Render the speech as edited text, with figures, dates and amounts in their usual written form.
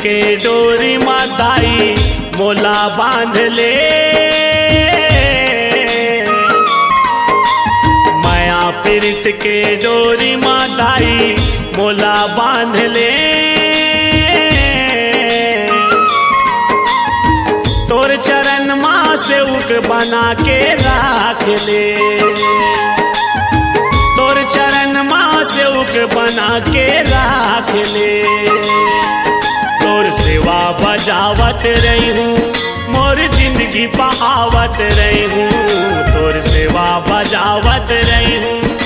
के डोरी माताई मोला बांध ले, माया पीरित के डोरी माताई मोला बांध ले। तोर चरण माँ सेवक बना के राख ले, तोर चरण माँ सेवक बना के राख ले। तोर सेवा बजावत रही हूँ, मोर जिंदगी बहावत रही हूँ, तोर सेवा बजावत रही हूँ।